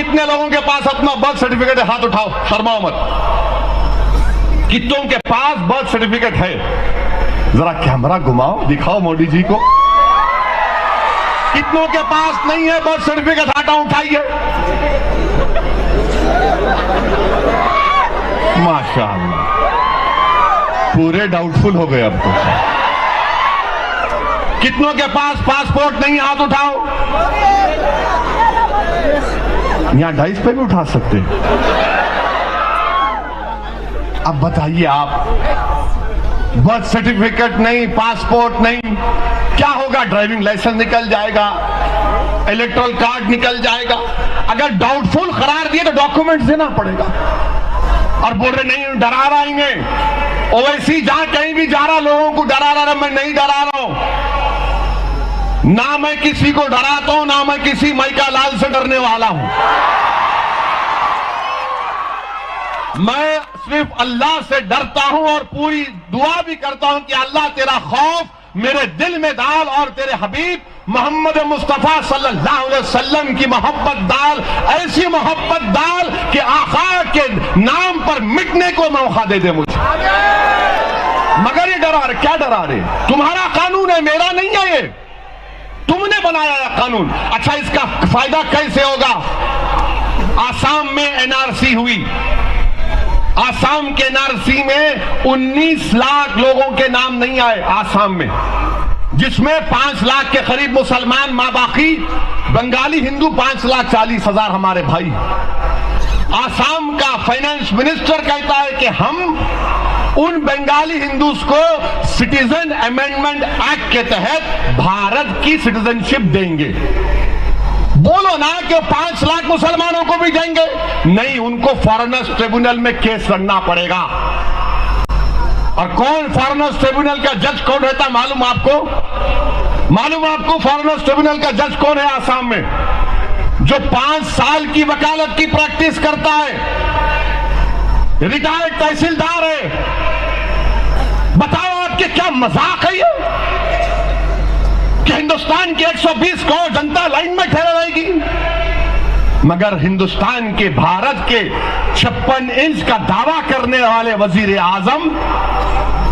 कितने लोगों के पास अपना बर्थ सर्टिफिकेट है? हाथ उठाओ, शर्माओ मत। कितनों के पास बर्थ सर्टिफिकेट है? जरा कैमरा घुमाओ, दिखाओ मोदी जी को। कितनों के पास नहीं है बर्थ सर्टिफिकेट? हाथ उठाइए। माशाअल्लाह, पूरे डाउटफुल हो गए अब तो। कितनों के पास पासपोर्ट नहीं? हाथ उठाओ। यहां डाइस पे भी उठा सकते हैं। अब बताइए आप, बर्थ सर्टिफिकेट नहीं, पासपोर्ट नहीं, क्या होगा? ड्राइविंग लाइसेंस निकल जाएगा, इलेक्ट्रल कार्ड निकल जाएगा। अगर डाउटफुल करार दिए तो डॉक्यूमेंट देना पड़ेगा। और बोल रहे नहीं डरा रहेंगे। ओवैसी जहां कहीं भी जा रहा, लोगों को डरा रहा, मैं नहीं डरा रहा हूं। ना मैं किसी को डराता हूं, ना मैं किसी माइका लाल से डरने वाला हूं। मैं सिर्फ अल्लाह से डरता हूं और पूरी दुआ भी करता हूं कि अल्लाह तेरा खौफ मेरे दिल में डाल और तेरे हबीब मोहम्मद मुस्तफा सल्लल्लाहु अलैहि वसल्लम की मोहब्बत डाल, ऐसी मोहब्बत डाल कि आका के नाम पर मिटने को मौका दे दे मुझे। मगर ये डरा रहे, क्या डरा रहे? तुम्हारा कानून है, मेरा नहीं है ये। तुमने बनाया है कानून। अच्छा, इसका फायदा कैसे होगा? आसाम में एनआरसी हुई। आसाम के एनआरसी में 19 लाख लोगों के नाम नहीं आए आसाम में, जिसमें 5 लाख के करीब मुसलमान, मां बाकी बंगाली हिंदू 5,40,000 हमारे भाई। आसाम का फाइनेंस मिनिस्टर कहता है कि हम उन बंगाली हिंदूज को सिटीजन अमेंडमेंट एक्ट के तहत भारत की सिटीजनशिप देंगे। बोलो ना कि 5 लाख मुसलमानों को भी देंगे। नहीं, उनको फॉरेनर्स ट्रिब्यूनल में केस लड़ना पड़ेगा। और कौन फॉरेनर्स ट्रिब्यूनल का जज कौन रहता मालूम आपको? मालूम आपको फॉरेनर्स ट्रिब्यूनल का जज कौन है आसाम में? जो 5 साल की वकालत की प्रैक्टिस करता है, रिटायर्ड तहसीलदार है। बताओ, आपके क्या मजाक है ये कि हिंदुस्तान की 120 करोड़ जनता लाइन में ठहरे रहेगी? मगर हिंदुस्तान के, भारत के 56 इंच का दावा करने वाले वजीर आजम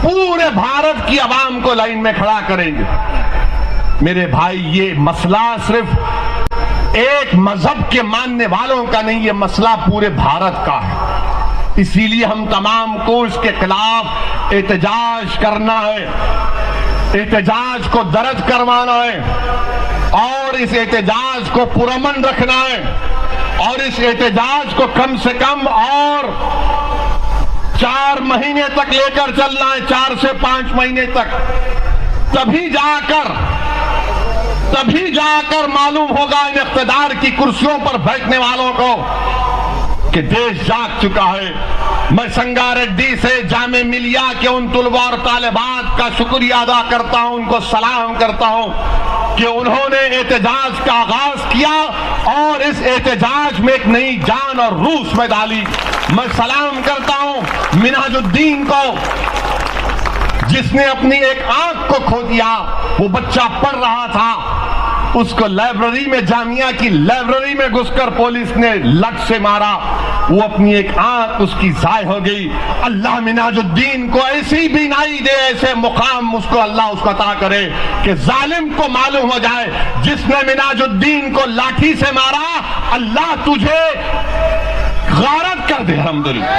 पूरे भारत की आवाम को लाइन में खड़ा करेंगे। मेरे भाई, ये मसला सिर्फ एक मजहब के मानने वालों का नहीं, ये मसला पूरे भारत का है। इसीलिए हम तमाम को इसके खिलाफ एहतजाज करना है, एहतजाज को दर्ज करवाना है और इस एहतजाज को पुरअमन रखना है और इस एहतजाज को कम से कम और 4 महीने तक लेकर चलना है, 4 से 5 महीने तक। तभी जाकर मालूम होगा इन इख्तिदार की कुर्सियों पर बैठने वालों को कि देश जाग चुका है। मैं संगारेड्डी से जामे मिलिया के उन तुलबा और तालिबात का शुक्रिया अदा करता हूं, उनको सलाम करता हूं कि उन्होंने एहतजाज का आगाज किया और इस एहतजाज में एक नई जान और रूह में डाली। मैं सलाम करता हूं मिनाजुद्दीन को, जिसने अपनी एक आंख को खो दिया। वो बच्चा पढ़ रहा था, उसको लाइब्रेरी में, जामिया की लाइब्रेरी में घुसकर पुलिस ने लठ से मारा। वो अपनी एक आंख उसकी जाय हो गई। अल्लाह मिनाजुद्दीन को ऐसी बीनाई दे, ऐसे मुकाम उसको अल्लाह उसको अता करे कि जालिम को मालूम हो जाए, जिसने मिनाजुद्दीन को लाठी से मारा, अल्लाह तुझे गारत कर दे। अल्हम्दुलिल्लाह,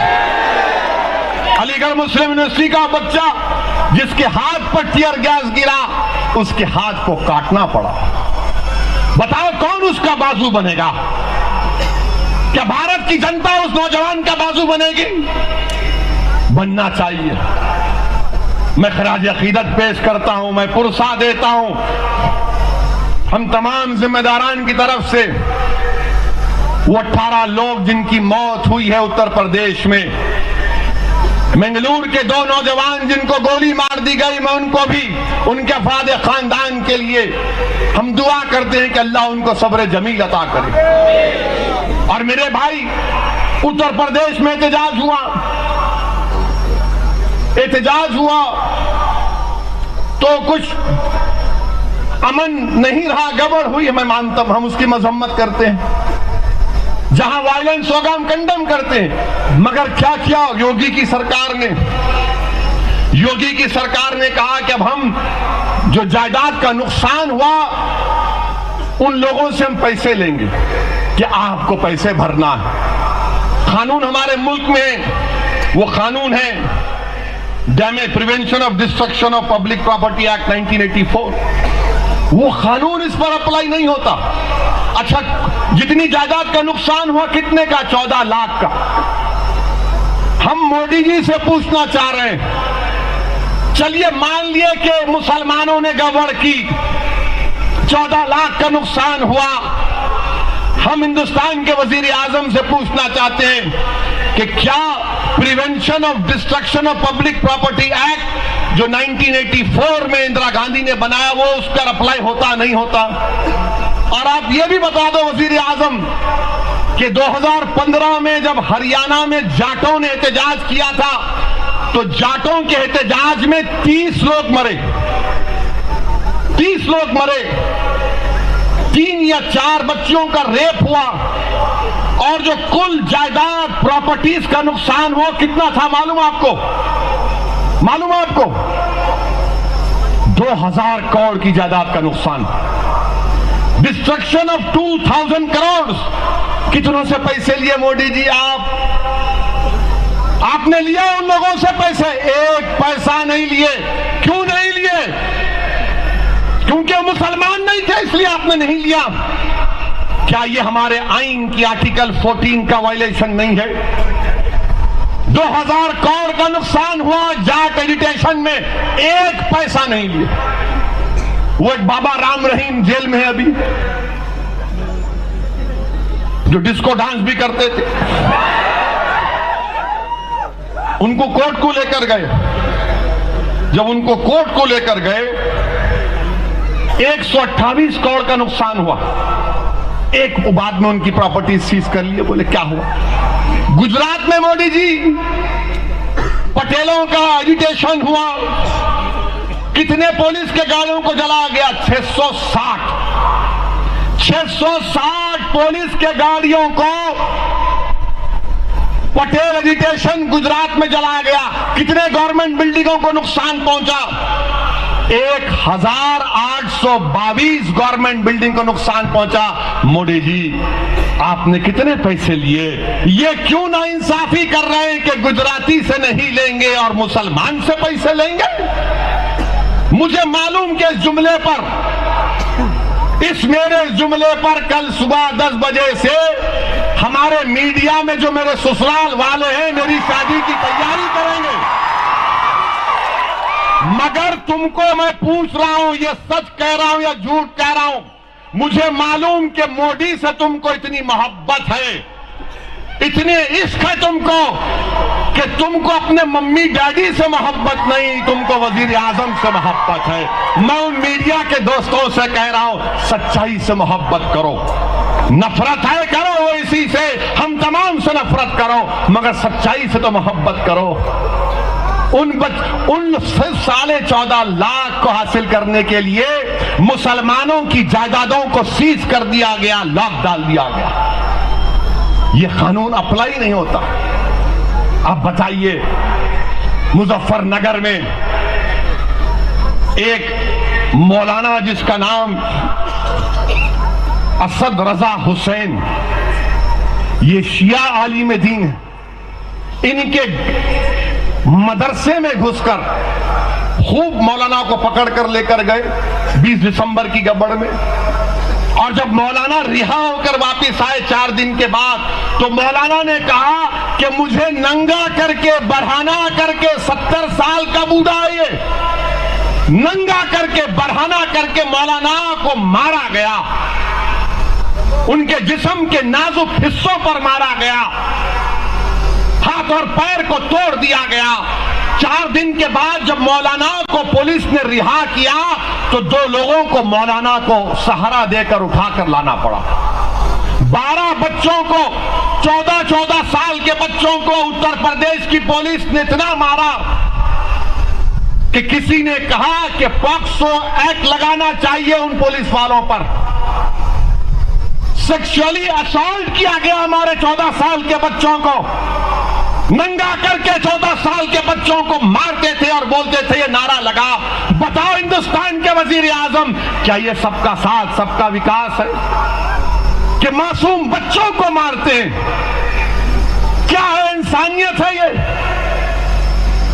अलीगढ़ मुस्लिम यूनिवर्सिटी का बच्चा जिसके हाथ पर टीयर गैस गिरा, उसके हाथ को काटना पड़ा। बताओ, कौन उसका बाजू बनेगा? क्या भारत की जनता उस नौजवान का बाजू बनेगी? बनना चाहिए। मैं खराज अकीदत पेश करता हूं, मैं पुरसा देता हूं हम तमाम जिम्मेदारान की तरफ से। वो 18 लोग जिनकी मौत हुई है उत्तर प्रदेश में, मंगलूर के 2 नौजवान जिनको गोली मार दी गई, मैं उनको भी, उनके अफराद खानदान के लिए हम दुआ करते हैं कि अल्लाह उनको सब्र जमील अता करे। और मेरे भाई, उत्तर प्रदेश में एहतजाज हुआ तो कुछ अमन नहीं रहा, गड़बड़ हुई, मैं मानता हूं, हम उसकी मजम्मत करते हैं। जहां वायलेंस होगा हम कंडेम करते हैं। मगर क्या किया योगी की सरकार ने? योगी की सरकार ने कहा कि अब हम जो जायदाद का नुकसान हुआ उन लोगों से हम पैसे लेंगे कि आपको पैसे भरना है। कानून हमारे मुल्क में वो कानून है damage prevention of destruction of public property act 1984। वो कानून इस पर अप्लाई नहीं होता। अच्छा, जितनी जायदाद का नुकसान हुआ कितने का? 14 लाख का। हम मोदी जी से पूछना चाह रहे हैं, चलिए मान लिए कि मुसलमानों ने गड़बड़ की, 14 लाख का नुकसान हुआ। हम हिंदुस्तान के वजीर आजम से पूछना चाहते हैं कि क्या prevention of destruction of public property act जो 1984 में इंदिरा गांधी ने बनाया वो उस पर अप्लाई होता नहीं होता? और आप ये भी बता दो वजीर आजम कि 2015 में जब हरियाणा में जाटों ने एहतजाज किया था तो जाटों के एहतजाज में 30 लोग मरे। 30 लोग मरे। 3 या 4 बच्चियों का रेप हुआ और जो कुल जायदाद प्रॉपर्टीज का नुकसान हुआ कितना था मालूम आपको? मालूम आपको? 2000 करोड़ की जायदाद का नुकसान। Destruction of 2000 crore. कितनों से पैसे लिए मोदी जी? आपने लिया उन लोगों से पैसे? एक पैसा नहीं लिए। क्यों नहीं लिए? क्योंकि वो मुसलमान नहीं थे इसलिए आपने नहीं लिया। क्या ये हमारे आइन की आर्टिकल 14 का वायलेशन नहीं है? 2000 करोड़ का नुकसान हुआ जाट एजिटेशन में, एक पैसा नहीं लिए। वो एक बाबा राम रहीम जेल में है अभी, जो डिस्को डांस भी करते थे। उनको कोर्ट को लेकर गए। जब उनको कोर्ट को लेकर गए 128 करोड़ का नुकसान हुआ। एक बाद में उनकी प्रॉपर्टी सीज कर लिए। बोले क्या हुआ? गुजरात में मोदी जी पटेलों का एजिटेशन हुआ। कितने पुलिस के गाड़ियों को जलाया गया? 660 पुलिस के गाड़ियों को पटेल एजिटेशन गुजरात में जलाया गया। कितने गवर्नमेंट बिल्डिंगों को नुकसान पहुंचा? 1822 गवर्नमेंट बिल्डिंग को नुकसान पहुंचा। मोदी जी आपने कितने पैसे लिए? ये क्यों ना इंसाफी कर रहे हैं कि गुजराती से नहीं लेंगे और मुसलमान से पैसे लेंगे? मुझे मालूम कि इस मेरे जुमले पर कल सुबह 10 बजे से हमारे मीडिया में जो मेरे ससुराल वाले हैं मेरी शादी की तैयारी करेंगे। मगर तुमको मैं पूछ रहा हूं, ये सच कह रहा हूं या झूठ कह रहा हूं? मुझे मालूम कि मोदी से तुमको इतनी मोहब्बत है, इतने इश्क है तुमको कि तुमको अपने मम्मी डैडी से मोहब्बत नहीं, तुमको वजीर आजम से मोहब्बत है। मैं उन मीडिया के दोस्तों से कह रहा हूं, सच्चाई से मोहब्बत करो। नफरत है करो इसी से, हम तमाम से नफरत करो, मगर सच्चाई से तो मोहब्बत करो। उन 14.5 लाख को हासिल करने के लिए मुसलमानों की जायदादों को सीज कर दिया गया, लॉक डाल दिया गया। ये कानून अप्लाई नहीं होता। अब बताइए, मुजफ्फरनगर में एक मौलाना जिसका नाम असद रजा हुसैन, ये शिया आलिम दीन है, इनके मदरसे में घुसकर खूब मौलाना को पकड़कर लेकर गए 20 दिसंबर की गड़बड़ में। और जब मौलाना रिहा होकर वापस आए 4 दिन के बाद, तो मौलाना ने कहा कि मुझे नंगा करके बढ़ाना करके 70 साल का बूढ़ा है ये, नंगा करके बढ़ाना करके मौलाना को मारा गया, उनके जिस्म के नाजुक हिस्सों पर मारा गया, हाथ और पैर को तोड़ दिया गया। 4 दिन के बाद जब मौलाना को पुलिस ने रिहा किया तो 2 लोगों को मौलाना को सहारा देकर उठाकर लाना पड़ा। 12 बच्चों को, 14 साल के बच्चों को उत्तर प्रदेश की पुलिस ने इतना मारा कि किसी ने कहा कि पॉक्सो एक्ट लगाना चाहिए उन पुलिस वालों पर। सेक्सुअली असॉल्ट किया गया हमारे 14 साल के बच्चों को, नंगा करके 14 साल के बच्चों को मारते थे और बोलते थे ये नारा लगा। बताओ हिंदुस्तान के वजीर आजम, क्या ये सबका साथ सबका विकास है कि मासूम बच्चों को मारते हैं? क्या है, इंसानियत है ये?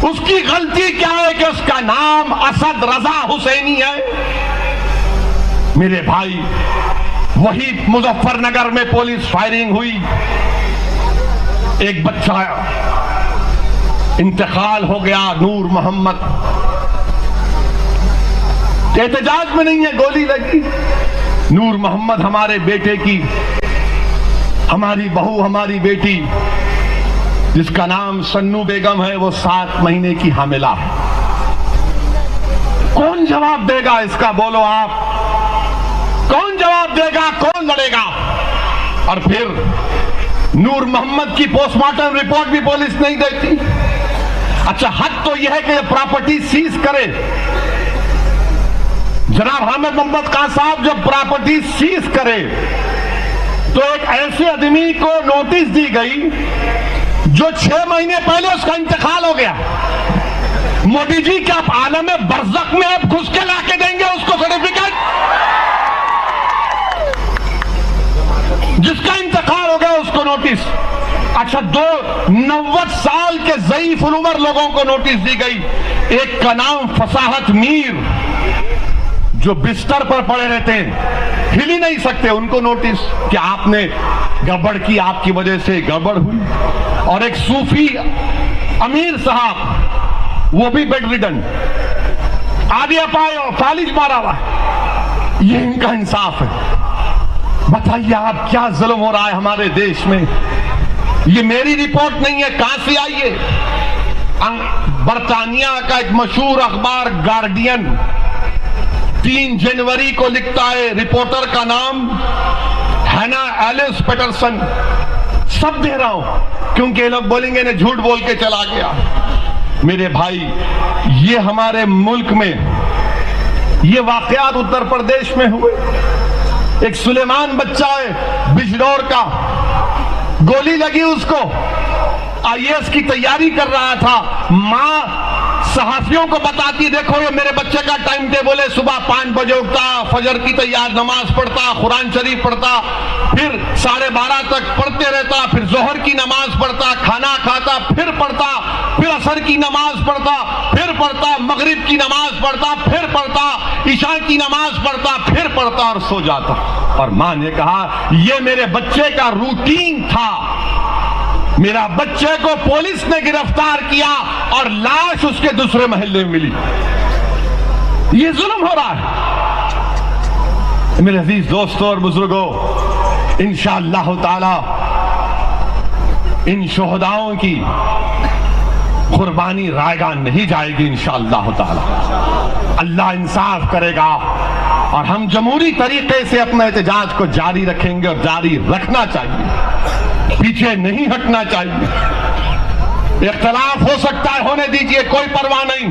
उसकी गलती क्या है कि उसका नाम असद रजा हुसैनी है? मेरे भाई, वही मुजफ्फरनगर में पुलिस फायरिंग हुई, एक बच्चा इंतकाल हो गया, नूर मोहम्मद। एहतजाज में नहीं है, गोली लगी। नूर मोहम्मद हमारे बेटे की, हमारी बहू, हमारी बेटी जिसका नाम सन्नू बेगम है, वो 7 महीने की हामिला है। कौन जवाब देगा इसका? बोलो आप, कौन जवाब देगा? कौन लड़ेगा? और फिर नूर मोहम्मद की पोस्टमार्टम रिपोर्ट भी पुलिस नहीं देती। अच्छा, हद तो यह है कि प्रॉपर्टी सीज करे। जनाब हामिद मोहम्मद खान साहब जब प्रॉपर्टी सीज करे तो एक ऐसे आदमी को नोटिस दी गई जो 6 महीने पहले उसका इंतकाल हो गया। मोदी जी क्या आप आलम बरज़ख में आप घुस के लाके देंगे उसको सर्टिफिकेट? जिसका इंतकाल हो गया उसको नोटिस। अच्छा, 90 साल के ज़ईफ उम्र लोगों को नोटिस दी गई। एक का नाम फसाहत मीर, जो बिस्तर पर पड़े रहते हैं, हिल ही नहीं सकते, उनको नोटिस कि आपने गड़बड़ की, आपकी वजह से गड़बड़ हुई। और एक सूफी अमीर साहब, वो भी बेड रिडन, आगे पाए और फालिज मारा हुआ। ये इनका इंसाफ है? बताइए आप, क्या जुल्म हो रहा है हमारे देश में? ये मेरी रिपोर्ट नहीं है, कहां से आई है? बरतानिया का एक मशहूर अखबार गार्डियन 3 जनवरी को लिखता है, रिपोर्टर का नाम हैना एलिस पैटरसन। सब दे रहा हूं क्योंकि ये लोग बोलेंगे ने झूठ बोल के चला गया। मेरे भाई, ये हमारे मुल्क में ये वाकयात उत्तर प्रदेश में हुए। एक सुलेमान बच्चा है बिजनौर का, गोली लगी उसको, IAS की तैयारी कर रहा था। मां सहाफियों को बताती, देखो ये मेरे बच्चे का टाइम टेबल है, सुबह 5 बजे उठता, फजर की तैयार नमाज पढ़ता, कुरान शरीफ पढ़ता, फिर 12:30 तक पढ़ते रहता, फिर जोहर की नमाज पढ़ता, खाना खाता, फिर पढ़ता, फिर असर की नमाज पढ़ता, फिर पढ़ता, मगरिब की नमाज पढ़ता, फिर पढ़ता, ईशा की नमाज पढ़ता, फिर पढ़ता और सो जाता। और मां ने कहा ये मेरे बच्चे का रूटीन था। मेरा बच्चे को पुलिस ने गिरफ्तार किया और लाश उसके दूसरे मोहल्ले में मिली। ये जुल्म हो रहा है। मेरे अजीज दोस्तों और बुजुर्गों, इंशाअल्लाह ताला इन शोहदाओं की कुर्बानी रायगा नहीं जाएगी। इंशाअल्लाह ताला अल्लाह इंसाफ करेगा और हम जमहूरी तरीके से अपना एहतजाज को जारी रखेंगे और जारी रखना चाहिए, पीछे नहीं हटना चाहिए। इख्तलाफ हो सकता है, होने दीजिए, कोई परवाह नहीं,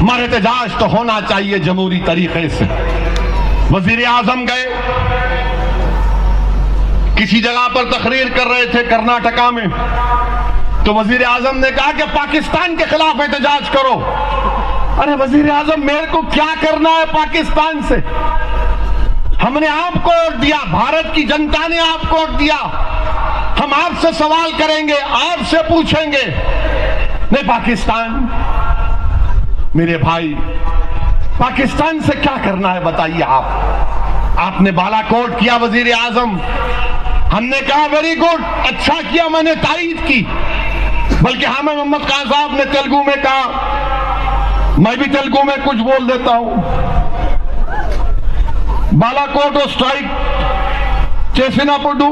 मगर एहतजाज तो होना चाहिए जमहूरी तरीके से। वजीर आजम गए, किसी जगह पर तकरीर कर रहे थे कर्नाटका में, तो वजीर आजम ने कहा कि पाकिस्तान के खिलाफ एहतजाज करो। अरे वजीर आजम, मेरे को क्या करना है पाकिस्तान से? हमने आपको वोट दिया, भारत की जनता ने आपको वोट दिया, हम आपसे सवाल करेंगे, आपसे पूछेंगे। नहीं, पाकिस्तान, मेरे भाई, पाकिस्तान से क्या करना है बताइए आप। आपने बालाकोट किया वजीर आजम, हमने कहा वेरी गुड, अच्छा किया, मैंने तारीफ की। बल्कि हामिद मोहम्मद खान साहब ने तेलुगु में कहा, मैं भी तेलुगु में कुछ बोल देता हूं। बालाकोट स्ट्राइक చేసినప్పుడు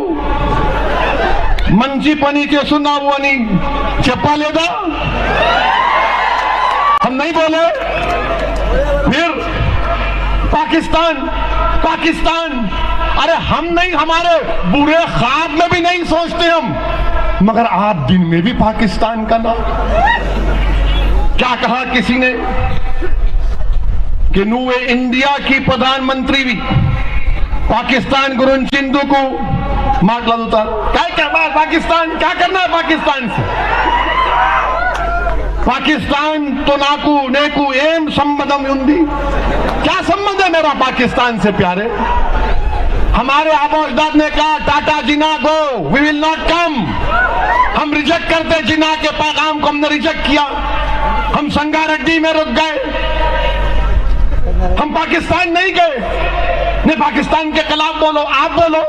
మంచి పని చేస్తున్నావు అని చెప్పలేదా? हम नहीं बोले। फिर पाकिस्तान, पाकिस्तान, अरे हम नहीं, हमारे बुरे ख्वाब में भी नहीं सोचते हम, मगर आप दिन में भी पाकिस्तान का नाम। क्या कहा किसी ने कि नुए इंडिया की प्रधानमंत्री भी पाकिस्तान గురించి ఎందుకు మాట్లాడుతారు? क्या पाकिस्तान क्या करना है पाकिस्तान से? पाकिस्तान तो नाकू नेकू एम संबंधम उंदी, क्या संबंध है मेरा पाकिस्तान से प्यारे? हमारे आबोजदाद ने कहा टाटा जिना गो, वी विल नॉट कम। हम रिजेक्ट करते जिना के पैगाम को, हमने रिजेक्ट किया, हम संगारेड्डी में रुक गए, हम पाकिस्तान नहीं गए। नहीं, पाकिस्तान के खिलाफ बोलो, आप बोलो।